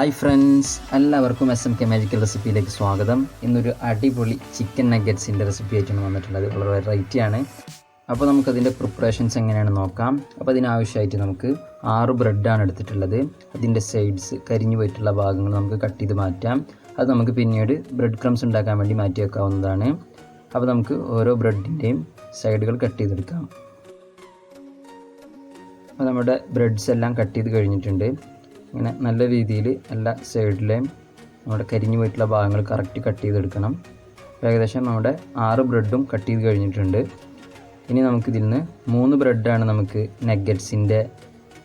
Hi friends, എല്ലാവർക്കും SMK magical റെസിപ്പിയിലേക്ക് സ്വാഗതം. ഇന്നൊരു അടിപൊളി ചിക്കൻ നഗറ്റ്സിൻ്റെ റെസിപ്പി ആയിട്ടാണ് വന്നിട്ടുള്ളത്. വളരെ വെറൈറ്റിയാണ്. അപ്പോൾ നമുക്കതിൻ്റെ പ്രിപ്പറേഷൻസ് എങ്ങനെയാണെന്ന് നോക്കാം. അപ്പോൾ അതിനാവശ്യമായിട്ട് നമുക്ക് 6 ബ്രെഡാണ് എടുത്തിട്ടുള്ളത്. അതിൻ്റെ സൈഡ്സ് കരിഞ്ഞു പോയിട്ടുള്ള ഭാഗങ്ങൾ നമുക്ക് കട്ട് ചെയ്ത് മാറ്റാം. അത് നമുക്ക് പിന്നീട് ബ്രെഡ് ക്രംസ് ഉണ്ടാക്കാൻ വേണ്ടി മാറ്റി വെക്കാവുന്നതാണ്. അപ്പോൾ നമുക്ക് ഓരോ ബ്രെഡിൻ്റെയും സൈഡുകൾ കട്ട് ചെയ്തെടുക്കാം. അപ്പോൾ നമ്മുടെ ബ്രെഡ്സ് എല്ലാം കട്ട് ചെയ്ത് കഴിഞ്ഞിട്ടുണ്ട്. ഇങ്ങനെ നല്ല രീതിയിൽ എല്ലാ സൈഡിലെയും നമ്മുടെ കരിഞ്ഞു പോയിട്ടുള്ള ഭാഗങ്ങൾ കറക്റ്റ് കട്ട് ചെയ്തെടുക്കണം. ഏകദേശം നമ്മുടെ 6 ബ്രെഡും കട്ട് ചെയ്ത് കഴിഞ്ഞിട്ടുണ്ട്. ഇനി നമുക്കിതിൽ നിന്ന് 3 ബ്രെഡാണ് നമുക്ക് നഗറ്റ്സിൻ്റെ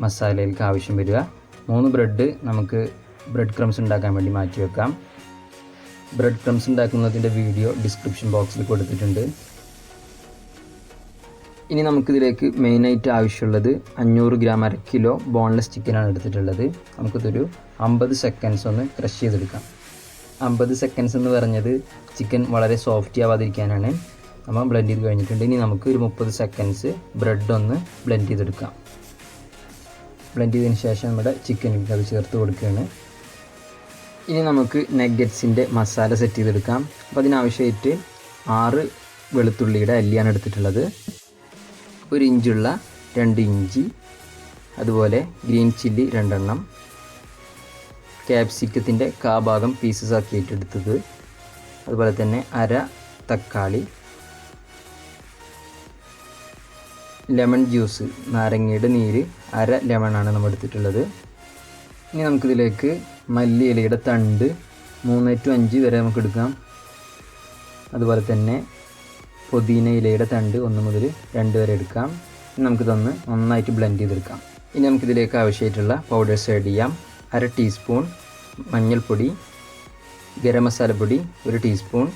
മസാലയിലേക്ക് ആവശ്യം വരിക. 3 ബ്രെഡ് നമുക്ക് ബ്രെഡ് ക്രംസ് ഉണ്ടാക്കാൻ വേണ്ടി മാറ്റി വെക്കാം. ബ്രെഡ് ക്രംസ് ഉണ്ടാക്കുന്നതിൻ്റെ വീഡിയോ ഡിസ്ക്രിപ്ഷൻ ബോക്സിൽ കൊടുത്തിട്ടുണ്ട്. ഇനി നമുക്കിതിലേക്ക് മെയിനായിട്ട് ആവശ്യമുള്ളത് 500 ഗ്രാം 1 കിലോ ബോൺലെസ് ചിക്കനാണ് എടുത്തിട്ടുള്ളത്. നമുക്കിതൊരു 50 സെക്കൻഡ്സ് ഒന്ന് ക്രഷ് ചെയ്തെടുക്കാം. 50 സെക്കൻഡ്സ് എന്ന് പറഞ്ഞത് ചിക്കൻ വളരെ സോഫ്റ്റ് ആവാതിരിക്കാനാണ്. നമ്മൾ ബ്ലെൻഡ് ചെയ്ത് കഴിഞ്ഞിട്ടുണ്ട്. ഇനി നമുക്ക് ഒരു 30 സെക്കൻഡ്സ് ബ്രെഡ് ഒന്ന് ബ്ലെൻഡ് ചെയ്തെടുക്കാം. ബ്ലെൻഡ് ചെയ്തതിന് ശേഷം നമ്മുടെ ചിക്കനിലേക്ക് അത് ചേർത്ത് കൊടുക്കുകയാണ്. ഇനി നമുക്ക് നഗറ്റ്സിൻ്റെ മസാല സെറ്റ് ചെയ്തെടുക്കാം. അപ്പോൾ അതിനാവശ്യമായിട്ട് 6 വെളുത്തുള്ളിയുടെ അല്ലിയാണ് എടുത്തിട്ടുള്ളത്. 1 ഇഞ്ചുള്ള 2 ഇഞ്ചി, അതുപോലെ ഗ്രീൻ ചില്ലി 2 എണ്ണം, ക്യാപ്സിക്കത്തിൻ്റെ ഭാഗം പീസസ് ആക്കിയിട്ട് എടുത്തത്, അതുപോലെ തന്നെ 1/2 തക്കാളി, ലെമൺ ജ്യൂസ് നാരങ്ങയുടെ നീര് 1/2 ലെമണാണ് നമ്മൾ എടുത്തിട്ടുള്ളത്. ഇനി നമുക്കിതിലേക്ക് മല്ലി ഇലയുടെ തണ്ട് 3 to 5 വരെ നമുക്ക് എടുക്കാം. അതുപോലെ തന്നെ പുതിന ഇലയുടെ തണ്ട് 1 മുതൽ 2 വരെ എടുക്കാം. നമുക്കിതൊന്ന് നന്നായിട്ട് ബ്ലെൻഡ് ചെയ്തെടുക്കാം. ഇനി നമുക്കിതിലേക്ക് ആവശ്യമായിട്ടുള്ള പൗഡേഴ്സ് ആഡ് ചെയ്യാം. 1/2 ടീസ്പൂൺ മഞ്ഞൾപ്പൊടി, ഗരം മസാലപ്പൊടി 1 ടീസ്പൂൺ,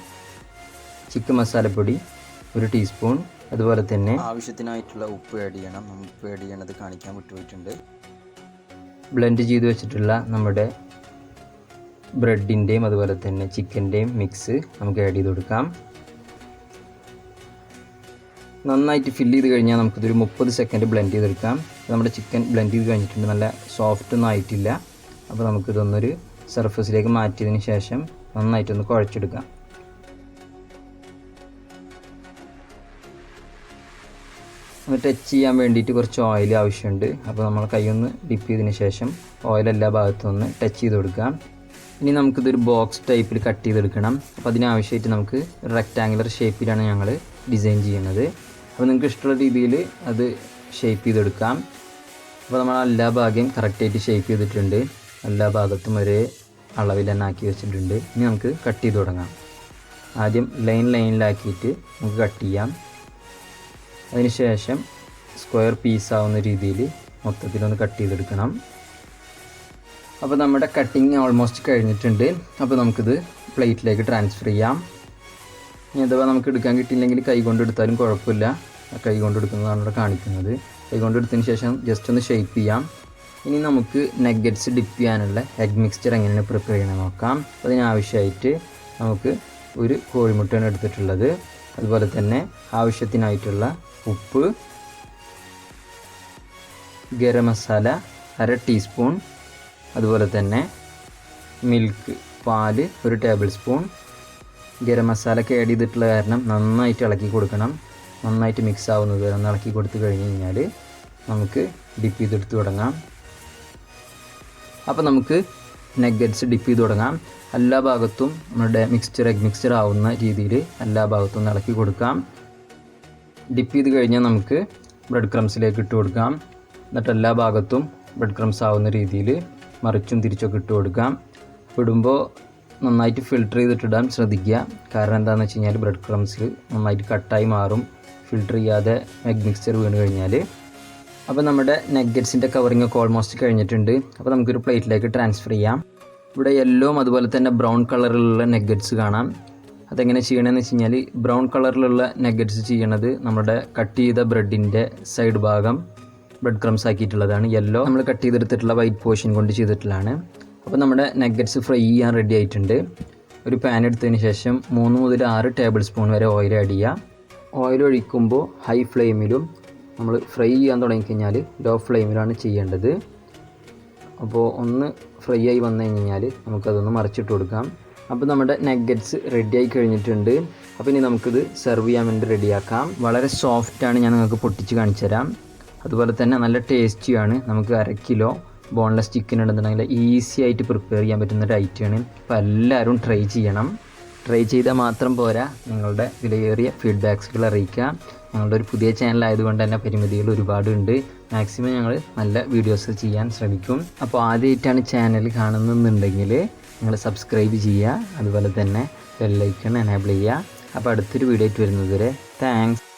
ചിക്കൻ മസാലപ്പൊടി 1 ടീസ്പൂൺ, അതുപോലെ തന്നെ ആവശ്യത്തിനായിട്ടുള്ള ഉപ്പ് ആഡ് ചെയ്യണം. ഉപ്പ് ആഡ് ചെയ്യണത് കാണിക്കാൻ വിട്ടുപോയിട്ടുണ്ട്. ബ്ലെൻഡ് ചെയ്ത് വെച്ചിട്ടുള്ള നമ്മുടെ ബ്രെഡിൻ്റെയും അതുപോലെ തന്നെ ചിക്കൻ്റെയും മിക്സ് നമുക്ക് ആഡ് ചെയ്ത് കൊടുക്കാം. നന്നായിട്ട് ഫില്ല് ചെയ്ത് കഴിഞ്ഞാൽ നമുക്കിതൊരു 30 സെക്കൻഡ് ബ്ലെൻഡ് ചെയ്തെടുക്കാം. നമ്മുടെ ചിക്കൻ ബ്ലെൻഡ് ചെയ്ത് കഴിഞ്ഞിട്ടുണ്ട്. നല്ല സോഫ്റ്റ് ഒന്നും ആയിട്ടില്ല. അപ്പോൾ നമുക്കിതൊന്നൊരു സർഫസിലേക്ക് മാറ്റിയതിന് ശേഷം നന്നായിട്ടൊന്ന് കുഴച്ചെടുക്കാം. ഒന്ന് ടച്ച് ചെയ്യാൻ വേണ്ടിയിട്ട് കുറച്ച് ഓയിൽ ആവശ്യമുണ്ട്. അപ്പോൾ നമ്മൾ കൈയൊന്ന് ഡിപ്പ് ചെയ്തതിന് ശേഷം ഓയിൽ എല്ലാ ഭാഗത്തും ഒന്ന് ടച്ച് ചെയ്ത് കൊടുക്കാം. ഇനി നമുക്കിതൊരു ബോക്സ് ടൈപ്പിൽ കട്ട് ചെയ്തെടുക്കണം. അപ്പോൾ അതിനാവശ്യമായിട്ട് നമുക്ക് റെക്റ്റാങ്കുലർ ഷേപ്പിലാണ് ഞങ്ങൾ ഡിസൈൻ ചെയ്യുന്നത്. അപ്പോൾ നിങ്ങൾക്ക് ഇഷ്ടമുള്ള രീതിയിൽ അത് ഷേപ്പ് ചെയ്തെടുക്കാം. അപ്പോൾ നമ്മൾ എല്ലാ ഭാഗവും കറക്റ്റായിട്ട് ഷേപ്പ് ചെയ്തിട്ടുണ്ട്. എല്ലാ ഭാഗത്തും ഒരേ അളവിൽ തന്നെ ആക്കി വെച്ചിട്ടുണ്ട്. ഇനി നമുക്ക് കട്ട് ചെയ്ത് തുടങ്ങാം. ആദ്യം ലൈനിലാക്കിയിട്ട് നമുക്ക് കട്ട് ചെയ്യാം. അതിനുശേഷം സ്ക്വയർ പീസാവുന്ന രീതിയിൽ മൊത്തത്തിലൊന്ന് കട്ട് ചെയ്തെടുക്കണം. അപ്പോൾ നമ്മുടെ കട്ടിങ് ഓൾമോസ്റ്റ് കഴിഞ്ഞിട്ടുണ്ട്. അപ്പോൾ നമുക്കിത് പ്ലേറ്റിലേക്ക് ട്രാൻസ്ഫർ ചെയ്യാം. ഇനി അഥവാ നമുക്ക് എടുക്കാൻ കിട്ടിയില്ലെങ്കിൽ കൈ കൊണ്ട് എടുത്താലും കുഴപ്പമില്ല. കൈ കൊണ്ട് എടുക്കുന്നതാണ് ഇവിടെ കാണിക്കുന്നത്. കൈ കൊണ്ട് എടുത്തതിന് ശേഷം ജസ്റ്റ് ഒന്ന് ഷേപ്പ് ചെയ്യാം. ഇനി നമുക്ക് നഗറ്റ്സ് ഡിപ്പ് ചെയ്യാനുള്ള എഗ് മിക്സ്ചർ എങ്ങനെയാണ് പ്രിപ്പയർ ചെയ്യണമെന്ന് നോക്കാം. അതിനാവശ്യമായിട്ട് നമുക്ക് 1 കോഴിമുട്ടയാണ് എടുത്തിട്ടുള്ളത്. അതുപോലെ തന്നെ ആവശ്യത്തിനായിട്ടുള്ള ഉപ്പ്, ഗരം മസാല 1/2 ടീസ്പൂൺ, അതുപോലെ തന്നെ മിൽക്ക് പാല് 1 ടേബിൾ സ്പൂൺ. ഗരം മസാലയൊക്കെ ആഡ് ചെയ്തിട്ടുള്ള കാരണം നന്നായിട്ട് ഇളക്കി കൊടുക്കണം. നന്നായിട്ട് മിക്സ് ആവുന്നത് വരെ ഒന്ന് ഇളക്കി കൊടുത്തു കഴിഞ്ഞ് കഴിഞ്ഞാൽ നമുക്ക് ഡിപ്പ് ചെയ്തെടുത്ത് തുടങ്ങാം. അപ്പോൾ നമുക്ക് നഗറ്റ്സ് ഡിപ്പ് ചെയ്ത് തുടങ്ങാം. എല്ലാ ഭാഗത്തും നമ്മുടെ എഗ് മിക്സ്ചർ ആവുന്ന രീതിയിൽ എല്ലാ ഭാഗത്തും ഒന്ന് ഇളക്കി കൊടുക്കാം. ഡിപ്പ് ചെയ്ത് കഴിഞ്ഞാൽ നമുക്ക് ബ്രെഡ് ക്രംസിലേക്ക് ഇട്ട് കൊടുക്കാം. എന്നിട്ട് എല്ലാ ഭാഗത്തും ബ്രെഡ് ക്രംസ് ആവുന്ന രീതിയിൽ മറിച്ചും തിരിച്ചൊക്കെ ഇട്ട് കൊടുക്കാം. ഇടുമ്പോൾ നന്നായിട്ട് ഫിൽറ്റർ ചെയ്തിട്ടിടാൻ ശ്രദ്ധിക്കുക. കാരണം എന്താണെന്ന് വെച്ച് കഴിഞ്ഞാൽ ബ്രെഡ് ക്രംസ് നന്നായിട്ട് കട്ടായി മാറും ഫിൽറ്റർ ചെയ്യാതെ എഗ് മിക്സ്ചർ വീണ് കഴിഞ്ഞാൽ. അപ്പോൾ നമ്മുടെ നഗറ്റ്സിൻ്റെ കവറിങ് ഒക്കെ ഓൾമോസ്റ്റ് കഴിഞ്ഞിട്ടുണ്ട്. അപ്പോൾ നമുക്കൊരു പ്ലേറ്റിലേക്ക് ട്രാൻസ്ഫർ ചെയ്യാം. ഇവിടെ യെല്ലോയും അതുപോലെ തന്നെ ബ്രൗൺ കളറിലുള്ള നഗറ്റ്സ് കാണാം. അതെങ്ങനെ ചെയ്യണമെന്ന് വെച്ച് കഴിഞ്ഞാൽ ബ്രൗൺ കളറിലുള്ള നഗറ്റ്സ് ചെയ്യണത് നമ്മുടെ കട്ട് ചെയ്ത ബ്രെഡിൻ്റെ സൈഡ് ഭാഗം ബ്രെഡ് ക്രംസ് ആക്കിയിട്ടുള്ളതാണ്. യെല്ലോ നമ്മൾ കട്ട് ചെയ്തെടുത്തിട്ടുള്ള വൈറ്റ് പോർഷൻ കൊണ്ട് ചെയ്തിട്ടുള്ളതാണ്. അപ്പോൾ നമ്മുടെ നഗറ്റ്സ് ഫ്രൈ ചെയ്യാൻ റെഡി ആയിട്ടുണ്ട്. ഒരു പാൻ എടുത്തതിന് ശേഷം 3 മുതൽ 6 ടേബിൾ സ്പൂൺ വരെ ഓയിൽ ആഡ് ചെയ്യുക. ഓയിൽ ഒഴിക്കുമ്പോൾ ഹൈ ഫ്ലെയിമിലും നമ്മൾ ഫ്രൈ ചെയ്യാൻ തുടങ്ങിക്കഴിഞ്ഞാൽ ലോ ഫ്ലെയിമിലാണ് ചെയ്യേണ്ടത്. അപ്പോൾ ഒന്ന് ഫ്രൈ ആയി വന്നു കഴിഞ്ഞാൽ നമുക്കതൊന്ന് മറിച്ചിട്ട് കൊടുക്കാം. അപ്പോൾ നമ്മുടെ നഗ്ഗറ്റ്സ് റെഡി ആയി കഴിഞ്ഞിട്ടുണ്ട്. അപ്പോൾ ഇനി നമുക്കിത് സെർവ് ചെയ്യാൻ വേണ്ടി റെഡിയാക്കാം. വളരെ സോഫ്റ്റാണ്, ഞാൻ നിങ്ങൾക്ക് പൊട്ടിച്ച് കാണിച്ചു തരാം. അതുപോലെ തന്നെ നല്ല ടേസ്റ്റിയാണ്. നമുക്ക് 1/2 കിലോ ബോൺലെസ് ചിക്കൻ ഉണ്ടെന്നുണ്ടെങ്കിൽ ഈസി ആയിട്ട് പ്രിപ്പയർ ചെയ്യാൻ പറ്റുന്ന ഒരു ഐറ്റമാണ്. അപ്പോൾ എല്ലാവരും ട്രൈ ചെയ്യണം. ട്രൈ ചെയ്താൽ മാത്രം പോരാ, നിങ്ങളുടെ വിലയേറിയ ഫീഡ്ബാക്സുകൾ അറിയിക്കുക. ഞങ്ങളുടെ ഒരു പുതിയ ചാനലായതുകൊണ്ട് തന്നെ പരിമിതികൾ ഒരുപാടുണ്ട്. മാക്സിമം ഞങ്ങൾ നല്ല വീഡിയോസ് ചെയ്യാൻ ശ്രമിക്കും. അപ്പോൾ ആദ്യമായിട്ടാണ് ചാനൽ കാണുന്നുണ്ടെങ്കിൽ നിങ്ങൾ സബ്സ്ക്രൈബ് ചെയ്യുക, അതുപോലെ തന്നെ ബെൽ ഐക്കൺ എനേബിൾ ചെയ്യുക. അപ്പോൾ അടുത്തൊരു വീഡിയോ ആയിട്ട് വരുന്നത് വരെ താങ്ക്സ്.